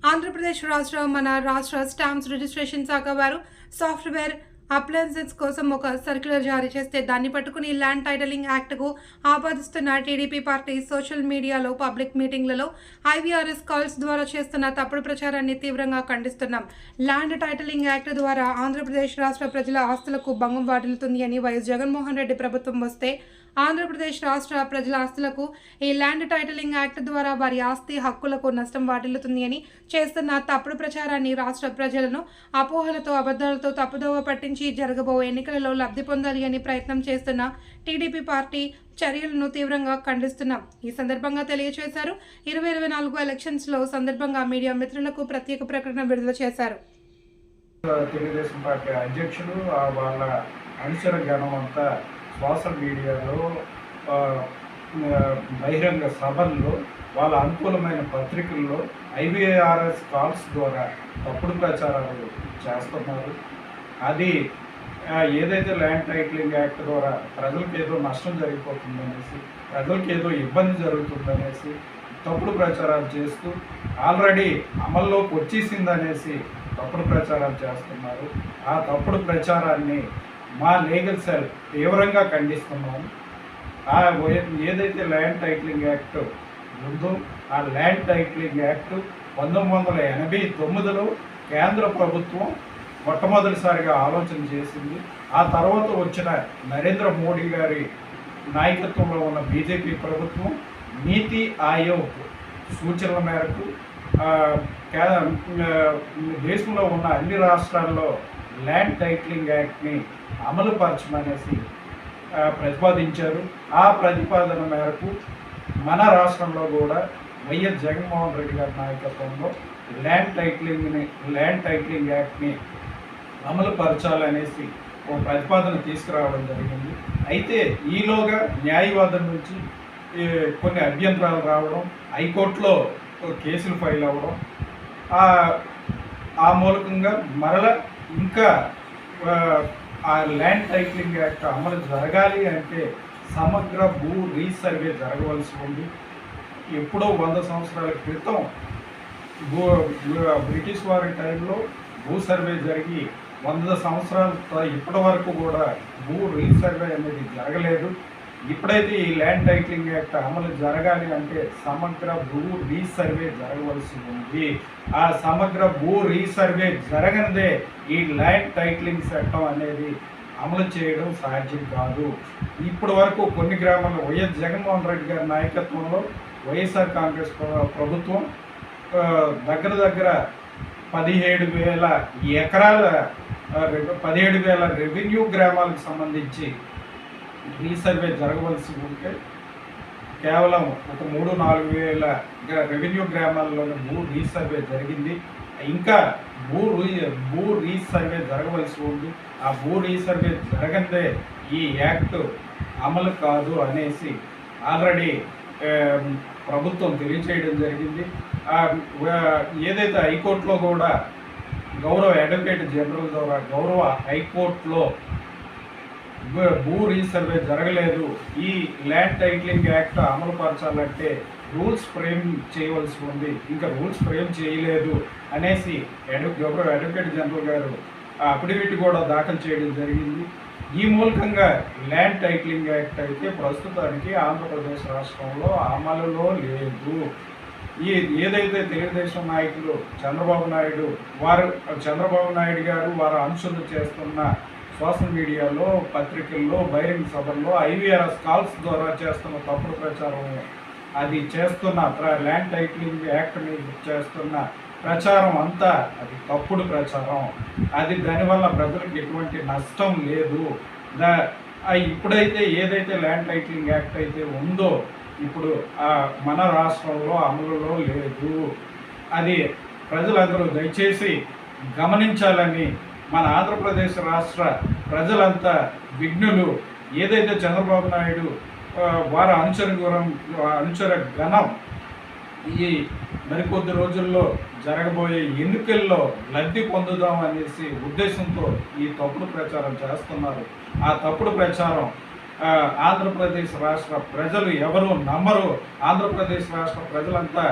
ఆంధ్రప్రదేశ్ మన రాష్ట్ర stamps registration శాఖ వారు సాఫ్ట్వేర్ అప్లయన్సెస్ కోసం ఒక సర్క్యులర్ జారీ చేస్తే దాన్ని పట్టుకుని ల్యాండ్ టైటిలింగ్ యాక్ట్కు ఆపాదిస్తున్న టీడీపీ పార్టీ సోషల్ మీడియాలో పబ్లిక్ మీటింగ్లలో ఐవీఆర్ఎస్ కాల్స్ ద్వారా చేస్తున్న తప్పుడు ప్రచారాన్ని తీవ్రంగా ఖండిస్తున్నాం. ల్యాండ్ టైటిలింగ్ యాక్ట్ ద్వారా ఆంధ్రప్రదేశ్ రాష్ట్ర ప్రజల ఆస్తులకు భంగం వాటిల్లుతుంది అని వైఎస్ జగన్మోహన్ రెడ్డి ప్రభుత్వం వస్తే ఆంధ్రప్రదేశ్ రాష్ట్ర ప్రజల ఆస్తులకు ఈ ల్యాండ్ టైటిలింగ్ యాక్ట్ ద్వారా వారి ఆస్తి హక్కులకు నష్టం వాటిల్లుతుంది అని చేస్తున్న తప్పుడు ప్రచారాన్ని రాష్ట్ర ప్రజలను అపోహలతో అబద్ధాలతో తప్పుదోవ పట్టించి జరగబోయే ఎన్నికలలో లబ్ధి పొందాలి అని ప్రయత్నం చేస్తున్న టీడీపీ పార్టీ చర్యలను తీవ్రంగా ఖండిస్తున్నాం. ఈ సందర్భంగా తెలియజేశారు. 2024 ఎలక్షన్స్లో సందర్భంగా మీడియా మిత్రులకు ప్రత్యేక ప్రకటన విడుదల చేశారు. తెలుగుదేశం పార్టీ అధ్యక్షులు వాళ్ళ అనుచర గణం అంతా సోషల్ మీడియాలో బహిరంగ సభల్లో వాళ్ళ అనుకూలమైన పత్రికల్లో ఐవీఆర్ఎస్ కాల్స్ ద్వారా తప్పుడు ప్రచారాలు చేస్తున్నారు. అది ఏదైతే ల్యాండ్ టైటిలింగ్ యాక్ట్ ద్వారా ప్రజలకు ఏదో నష్టం జరిగిపోతుందనేసి, ప్రజలకు ఏదో ఇబ్బంది జరుగుతుందనేసి తప్పుడు ప్రచారాలు చేస్తూ ఆల్రెడీ అమల్లోకి వచ్చేసిందనేసి తప్పుడు ప్రచారాలు చేస్తున్నారు. ఆ తప్పుడు ప్రచారాన్ని మా లీగల్ సెల్ తీవ్రంగా ఖండిస్తున్నాము. ఏదైతే ల్యాండ్ టైటిలింగ్ యాక్ట్ ఉందో ఆ ల్యాండ్ టైటిలింగ్ యాక్ట్ 1989లో కేంద్ర ప్రభుత్వం మొట్టమొదటిసారిగా ఆలోచన చేసింది. ఆ తర్వాత వచ్చిన నరేంద్ర మోడీ గారి నాయకత్వంలో ఉన్న బీజేపీ ప్రభుత్వం నీతి ఆయోగ్ సూచనల మేరకు దేశంలో ఉన్న అన్ని రాష్ట్రాల్లో ల్యాండ్ టైటిలింగ్ యాక్ట్ని అమలు పరచమనేసి ప్రతిపాదించారు. ఆ ప్రతిపాదన మేరకు మన రాష్ట్రంలో కూడా వైఎస్ జగన్మోహన్ రెడ్డి గారి నాయకత్వంలో ల్యాండ్ టైటిలింగ్ యాక్ట్ని అమలు పరచాలనేసి ఒక ప్రతిపాదన తీసుకురావడం జరిగింది. అయితే ఈలోగా న్యాయవాదం నుంచి కొన్ని అభ్యంతరాలు రావడం, హైకోర్టులో కేసులు ఫైల్ అవ్వడం, ఆ మూలకంగా మరల ఇంకా ఆ ల్యాండ్ టైటిలింగ్ యాక్ట్ అమలు జరగాలి అంటే సమగ్ర భూ రీసర్వే జరగవలసి ఉంది. ఎప్పుడో 100 సంవత్సరాల క్రితం బ్రిటిష్ వారి టైంలో భూ సర్వే జరిగి 100 సంవత్సరాల ఇప్పటి వరకు కూడా భూ రీసర్వే అనేది జరగలేదు. ఇప్పుడైతే ఈ ల్యాండ్ టైటిలింగ్ యాక్ట్ అమలు జరగాలి అంటే సమగ్ర భూ రీసర్వే జరగవలసి ఉంది. ఆ సమగ్ర భూ రీసర్వే జరగనిదే ఈ ల్యాండ్ టైటిలింగ్ చట్టం అనేది అమలు చేయడం సాధ్యం కాదు. ఇప్పటి వరకు కొన్ని గ్రామాల్లో వైఎస్ జగన్మోహన్ రెడ్డి గారి నాయకత్వంలో వైఎస్ఆర్ కాంగ్రెస్ ప్రభుత్వం దగ్గర 17,000 ఎకరాల 17,000 రెవెన్యూ గ్రామాలకు సంబంధించి రీసర్వే జరగవలసి ఉంటే కేవలం ఒక 3-4 వేల రెవెన్యూ గ్రామాల్లోనే భూ రీసర్వే జరిగింది. ఇంకా భూ రీసర్వే జరగవలసి ఉంది. ఆ భూ రీసర్వే జరగందే ఈ యాక్ట్ అమలు కాదు అనేసి ఆల్రెడీ ప్రభుత్వం తెలియచేయడం జరిగింది. ఏదైతే హైకోర్టులో కూడా గౌరవ అడ్వకేట్ జనరల్ ద్వారా గౌరవ హైకోర్టులో భూ రీసర్వే జరగలేదు, ఈ ల్యాండ్ టైటిలింగ్ యాక్ట్ అమలు పరచాలంటే రూల్స్ ఫ్రేమ్ చేయవలసి ఉంది, ఇంకా రూల్స్ ఫ్రేమ్ చేయలేదు అనేసి గౌరవ అడ్వకేట్ జనరల్ గారు అఫిడవిట్ కూడా దాఖలు చేయడం జరిగింది. ఈ మూలకంగా ల్యాండ్ టైటిలింగ్ యాక్ట్ అయితే ప్రస్తుతానికి ఆంధ్రప్రదేశ్ రాష్ట్రంలో అమలులో లేదు. ఏదైతే తెలుగుదేశం నాయకులు చంద్రబాబు నాయుడు గారు వారు అనుసరణ చేస్తున్న సోషల్ మీడియాలో పత్రికల్లో బహిరంగ సభల్లో ఐవీఆర్ఎస్ కాల్స్ ద్వారా చేస్తున్న తప్పుడు ప్రచారం, అది చేస్తున్న ల్యాండ్ టైటిలింగ్ యాక్ట్ మీద చేస్తున్న ప్రచారం అంతా అది తప్పుడు ప్రచారం. అది దానివల్ల ప్రజలకు ఎటువంటి నష్టం లేదు. ఇప్పుడైతే ఏదైతే ల్యాండ్ టైటిలింగ్ యాక్ట్ అయితే ఉందో ఇప్పుడు మన రాష్ట్రంలో అమలులో లేదు. అది ప్రజలందరూ దయచేసి గమనించాలని మన ఆంధ్రప్రదేశ్ రాష్ట్ర ప్రజలంతా విఘ్నులు. ఏదైతే చంద్రబాబు నాయుడు వారి అనుచర గణం ఈ మరికొద్ది రోజుల్లో జరగబోయే ఎన్నికల్లో లబ్ధి పొందుదాం అనేసి ఉద్దేశంతో ఈ తప్పుడు ప్రచారం చేస్తున్నారు. ఆ తప్పుడు ప్రచారం ఆంధ్రప్రదేశ్ రాష్ట్ర ప్రజలు ఎవరు నమ్మరు. ఆంధ్రప్రదేశ్ రాష్ట్ర ప్రజలంతా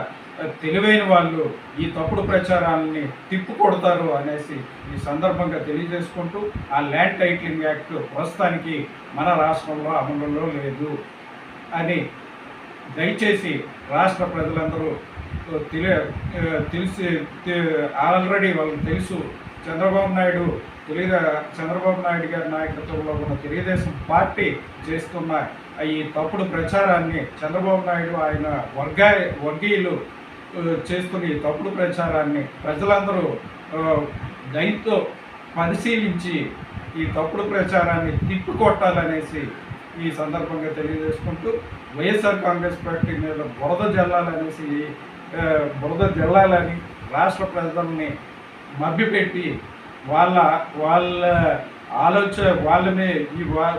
తెలివైన వాళ్ళు ఈ తప్పుడు ప్రచారాలని తిప్పుకొడతారు అనేసి ఈ సందర్భంగా తెలియజేసుకుంటూ ఆ ల్యాండ్ టైటిలింగ్ యాక్ట్ ప్రస్తుతానికి మన రాష్ట్రంలో అమలులో లేదు అని దయచేసి రాష్ట్ర ప్రజలందరూ తెలిసి ఆల్రెడీ వాళ్ళకి తెలుసు. చంద్రబాబు నాయుడు గారి నాయకత్వంలో ఉన్న తెలుగుదేశం పార్టీ చేస్తున్న ఈ తప్పుడు ప్రచారాన్ని చంద్రబాబు నాయుడు ఆయన వర్గీయులు చేస్తున్న ఈ తప్పుడు ప్రచారాన్ని ప్రజలందరూ దయతో పరిశీలించి ఈ తప్పుడు ప్రచారాన్ని తిప్పికొట్టాలనేసి ఈ సందర్భంగా తెలియజేసుకుంటూ వైఎస్ఆర్ కాంగ్రెస్ పార్టీ మీద బురద జల్లాలని రాష్ట్ర ప్రజల్ని మభ్యపెట్టి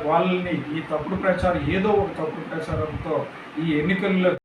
వాళ్ళని ఈ తప్పుడు ప్రచారం ఏదో ఒక తప్పుడు ప్రచారంతో ఈ ఎన్నికల్లో